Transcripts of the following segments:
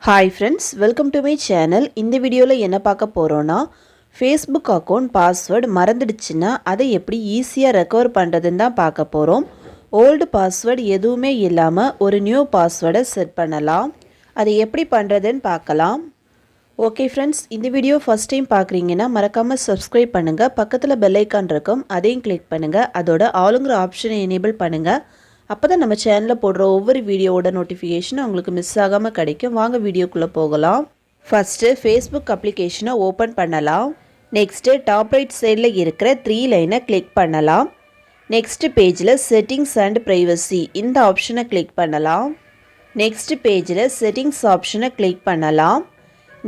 Hi friends, welcome to my channel. இந்த வீடியோல என்ன பார்க்க போறோம்னா Facebook அக்கவுண்ட் பாஸ்வேர்ட் மறந்துடுச்சுன்னா அதை எப்படி ஈஸியா ரெக்கவர் பண்றதுன்னு தான் பார்க்க போறோம். ஓல்ட் பாஸ்வேர்ட் எதுவுமே இல்லாம ஒரு நியூ பாஸ்வேர்டை செட் பண்ணலாம். அதை எப்படி பண்றதுன்னு பார்க்கலாம். ஓகே ஃப்ரெண்ட்ஸ், இந்த வீடியோ ஃபர்ஸ்ட் டைம் பார்க்குறீங்கன்னா மறக்காம சப்ஸ்கிரைப் பண்ணுங்க. பக்கத்துல பெல் ஐகான் இருக்கும், அதையும் கிளிக் பண்ணுங்க. அதோட ஆளுங்கிற ஆப்ஷனை எனேபிள் பண்ணுங்க. அப்பதான் நம்ம சேனல்ல போடுற ஒவ்வொரு வீடியோவோட நோட்டிஃபிகேஷன் உங்களுக்கு மிஸ் ஆகாம கிடைக்கும். வாங்க வீடியோக்குள்ள போகலாம். ஃபர்ஸ்ட் Facebook அப்ளிகேஷனை ஓபன் பண்ணலாம். நெக்ஸ்ட் டாப் ரைட் சைடுல இருக்கிற 3 லைனை கிளிக் பண்ணலாம். நெக்ஸ்ட் பேஜ்ல செட்டிங்ஸ் அண்ட் பிரைவசி இந்த ஆப்ஷனை கிளிக் பண்ணலாம். நெக்ஸ்ட் பேஜ்ல செட்டிங்ஸ் ஆப்ஷனை கிளிக் பண்ணலாம்.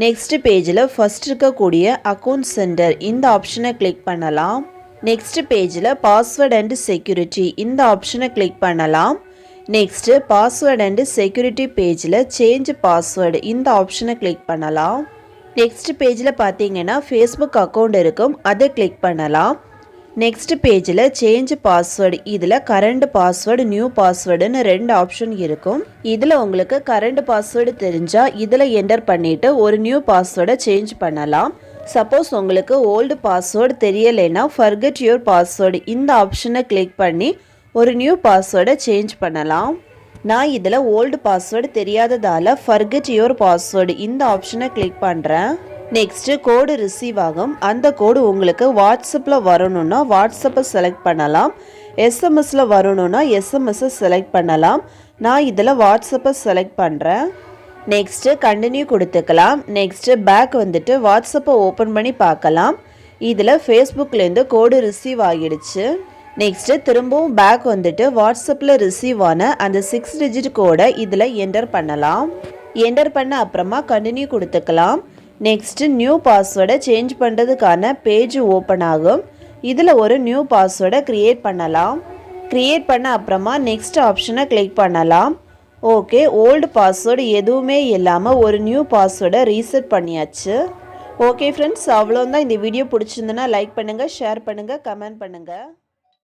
நெக்ஸ்ட் பேஜ்ல ஃபர்ஸ்ட் இருக்கக்கூடிய அக்கவுண்ட் சென்டர் இந்த ஆப்ஷனை கிளிக் பண்ணலாம். நெக்ஸ்ட் பேஜில் பாஸ்வேர்ட் அண்ட் செக்யூரிட்டி இந்த ஆப்ஷனை கிளிக் பண்ணலாம். நெக்ஸ்ட் பாஸ்வேர்ட் அண்ட் செக்யூரிட்டி பேஜில் சேஞ்ச் பாஸ்வேர்டு இந்த ஆப்ஷனை கிளிக் பண்ணலாம். நெக்ஸ்ட் பேஜில் பார்த்தீங்கன்னா ஃபேஸ்புக் அக்கௌண்ட் இருக்கும், அதை கிளிக் பண்ணலாம். நெக்ஸ்ட் பேஜில் சேஞ்ச் பாஸ்வேர்டு இதில் கரண்ட் பாஸ்வேர்டு நியூ பாஸ்வேர்டுன்னு 2 ஆப்ஷன் இருக்கும். இதில் உங்களுக்கு கரண்ட் பாஸ்வேர்டு தெரிஞ்சால் இதில் என்டர் பண்ணிவிட்டு ஒரு நியூ பாஸ்வேர்டை சேஞ்ச் பண்ணலாம். சப்போஸ் உங்களுக்கு ஓல்டு பாஸ்வேர்டு தெரியலைன்னா ஃபர்கெட் யுவர் பாஸ்வேர்டு இந்த ஆப்ஷனை கிளிக் பண்ணி ஒரு நியூ பாஸ்வேர்டை சேஞ்ச் பண்ணலாம். நான் இதில் ஓல்டு பாஸ்வேர்டு தெரியாததால் ஃபர்கெட் யுவர் பாஸ்வேர்டு இந்த ஆப்ஷனை கிளிக் பண்ணுறேன். நெக்ஸ்ட்டு கோடு ரிசீவ் ஆகும். அந்த கோடு உங்களுக்கு வாட்ஸ்அப்பில் வரணும்னா வாட்ஸ்அப்பை செலக்ட் பண்ணலாம். எஸ்எம்எஸில் வரணும்னா எஸ்எம்எஸை செலக்ட் பண்ணலாம். நான் இதில் வாட்ஸ்அப்பை செலக்ட் பண்ணுறேன். நெக்ஸ்ட்டு கண்டினியூ கொடுத்துக்கலாம். நெக்ஸ்ட்டு பேக் வந்துட்டு வாட்ஸ்அப்பை ஓப்பன் பண்ணி பார்க்கலாம். இதில் ஃபேஸ்புக்லேருந்து கோடு ரிசீவ் ஆகிடுச்சு. நெக்ஸ்ட்டு திரும்பவும் பேக் வந்துட்டு வாட்ஸ்அப்பில் ரிசீவ் ஆன அந்த 6 டிஜிட் கோடை இதில் என்டர் பண்ணலாம். என்டர் பண்ண அப்புறமா கண்டினியூ கொடுத்துக்கலாம். நெக்ஸ்ட்டு நியூ பாஸ்வேர்டை சேஞ்ச் பண்ணுறதுக்கான பேஜ் ஓப்பன் ஆகும். இதில் ஒரு நியூ பாஸ்வேர்டை க்ரியேட் பண்ணலாம். க்ரியேட் பண்ண அப்புறமா நெக்ஸ்ட் ஆப்ஷனை கிளிக் பண்ணலாம். ஓகே, ஓல்டு பாஸ்வேர்டு எதுவுமே இல்லாமல் ஒரு நியூ பாஸ்வேர்டை ரீசெட் பண்ணியாச்சு. ஓகே ஃப்ரெண்ட்ஸ், அவ்வளோதான். இந்த வீடியோ பிடிச்சிருந்தனா லைக் பண்ணுங்கள், ஷேர் பண்ணுங்கள், கமெண்ட் பண்ணுங்கள்.